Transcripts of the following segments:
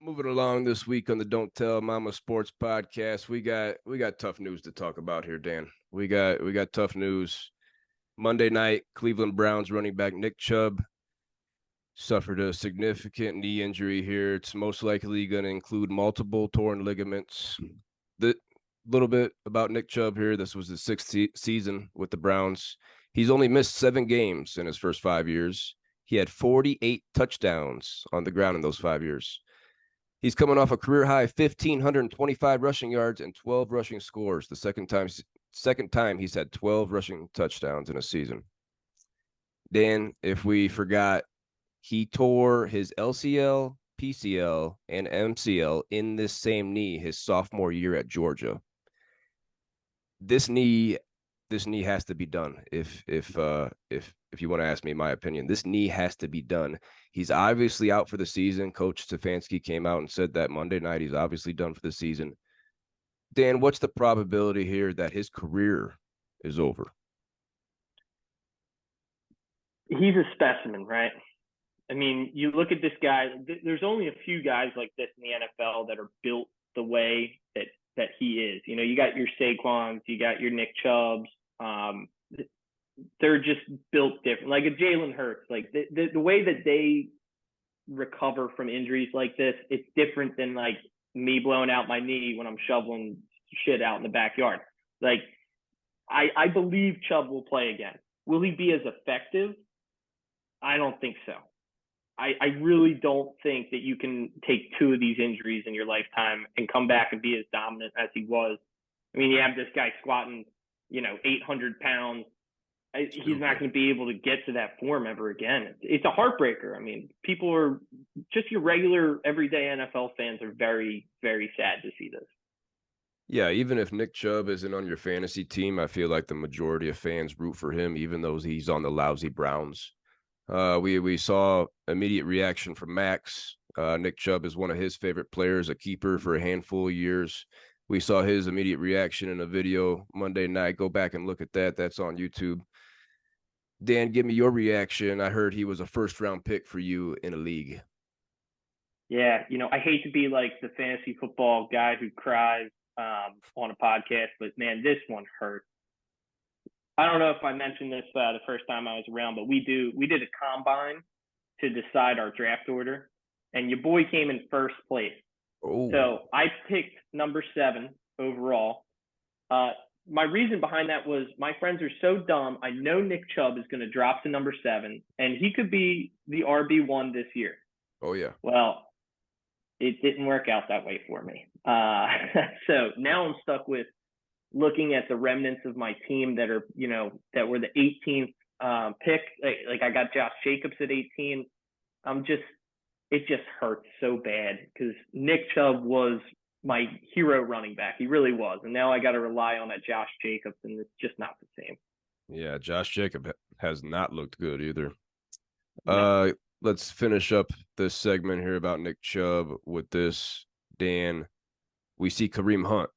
Moving along this week on the Don't Tell Mama Sports Podcast, we got tough news to talk about here, Dan. We got tough news. Monday night, Cleveland Browns running back Nick Chubb suffered a significant knee injury here. It's most likely going to include multiple torn ligaments. The little bit about Nick Chubb here. This was his sixth season with the Browns. He's only missed 7 games in his first 5 years. He had 48 touchdowns on the ground in those 5 years. He's coming off a career high 1,525 rushing yards and 12 rushing scores. The second time he's had 12 rushing touchdowns in a season. Dan, if we forgot, he tore his LCL, PCL, and MCL in this same knee his sophomore year at Georgia. This knee has to be done. If you want to ask me my opinion, this knee has to be done. He's obviously out for the season. Coach Stefanski came out and said that Monday night he's obviously done for the season. Dan, what's the probability here that his career is over? He's a specimen, right? I mean, you look at this guy, there's only a few guys like this in the NFL that are built the way that he is. You know, you got your Saquons, you got your Nick Chubbs. They're just built different. Like a Jalen Hurts, like the way that they recover from injuries like this, it's different than like me blowing out my knee when I'm shoveling shit out in the backyard. Like, I believe Chubb will play again. Will he be as effective? I don't think so. I really don't think that you can take 2 of these injuries in your lifetime and come back and be as dominant as he was. I mean, you have this guy squatting, 800 pounds. He's not going to be able to get to that form ever again. It's a heartbreaker. I mean, people are just your regular everyday NFL fans are very, very sad to see this. Yeah, even if Nick Chubb isn't on your fantasy team, I feel like the majority of fans root for him, even though he's on the lousy Browns. We saw immediate reaction from Max. Nick Chubb is one of his favorite players, a keeper for a handful of years. We saw his immediate reaction in a video Monday night. Go back and look at that. That's on YouTube. Dan, give me your reaction. I heard he was a first-round pick for you in a league. Yeah, I hate to be like the fantasy football guy who cries on a podcast, but man, this one hurt. I don't know if I mentioned this the first time I was around, but we did a combine to decide our draft order, and your boy came in first place. Oh. So I picked number 7 overall. My reason behind that was my friends are so dumb. I know Nick Chubb is going to drop to number 7, and he could be the RB1 this year. Oh, yeah. Well, it didn't work out that way for me. So now I'm stuck with looking at the remnants of my team that are, that were the 18th pick. Like I got Josh Jacobs at 18. It just hurts so bad because Nick Chubb was my hero running back. He really was. And now I got to rely on that Josh Jacobs, and it's just not the same. Yeah, Josh Jacobs has not looked good either. No. Let's finish up this segment here about Nick Chubb with this. Dan, we see Kareem Hunt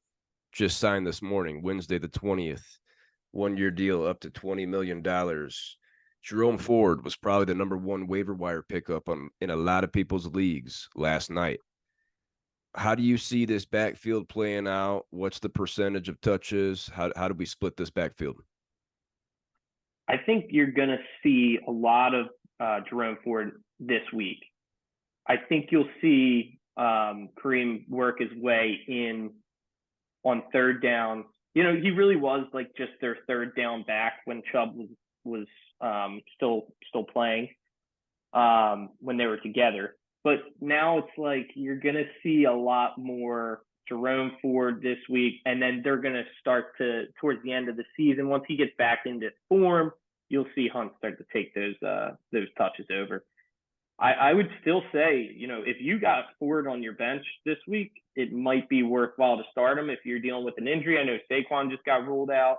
just signed this morning, Wednesday the 20th, 1-year deal up to $20 million. Jerome Ford was probably the number 1 waiver wire pickup in a lot of people's leagues last night. How do you see this backfield playing out? What's the percentage of touches? How do we split this backfield? I think you're going to see a lot of Jerome Ford this week. I think you'll see Kareem work his way in on third down. He really was like just their third down back when Chubb was still playing when they were together. But now it's like you're going to see a lot more Jerome Ford this week, and then they're going to start towards the end of the season. Once he gets back into form, you'll see Hunt start to take those touches over. I would still say, if you got Ford on your bench this week, it might be worthwhile to start him if you're dealing with an injury. I know Saquon just got ruled out.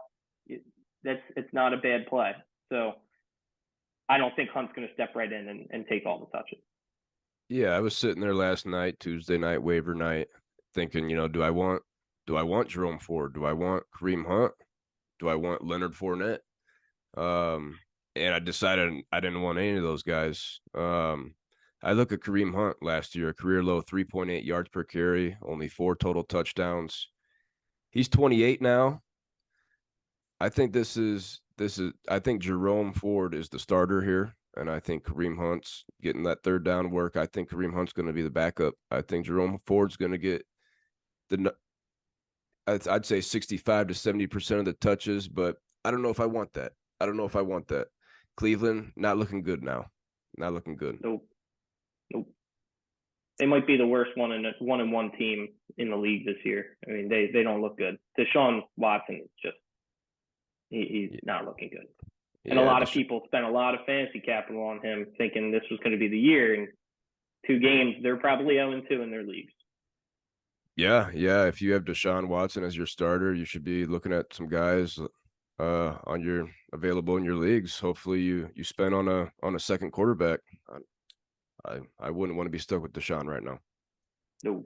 It's not a bad play. So I don't think Hunt's going to step right in and take all the touches. Yeah, I was sitting there last night, Tuesday night, waiver night, thinking, do I want Jerome Ford? Do I want Kareem Hunt? Do I want Leonard Fournette? And I decided I didn't want any of those guys. I look at Kareem Hunt last year, a career low 3.8 yards per carry, only 4 total touchdowns. He's 28 now. I think I think Jerome Ford is the starter here, and I think Kareem Hunt's getting that third down work. I think Kareem Hunt's going to be the backup. I think Jerome Ford's going to get the I'd say 65 to 70% of the touches, but I don't know if I want that. I don't know if I want that. Cleveland not looking good now. Not looking good. Nope. Nope. They might be the worst one-and-one team in the league this year. I mean, they don't look good. Deshaun Watson is just he's not looking good. And a lot of people spent a lot of fantasy capital on him, thinking this was going to be the year. And 2 games, they're probably 0-2 in their leagues. Yeah. If you have Deshaun Watson as your starter, you should be looking at some guys available in your leagues. Hopefully you spend on a second quarterback. I wouldn't want to be stuck with Deshaun right now. No.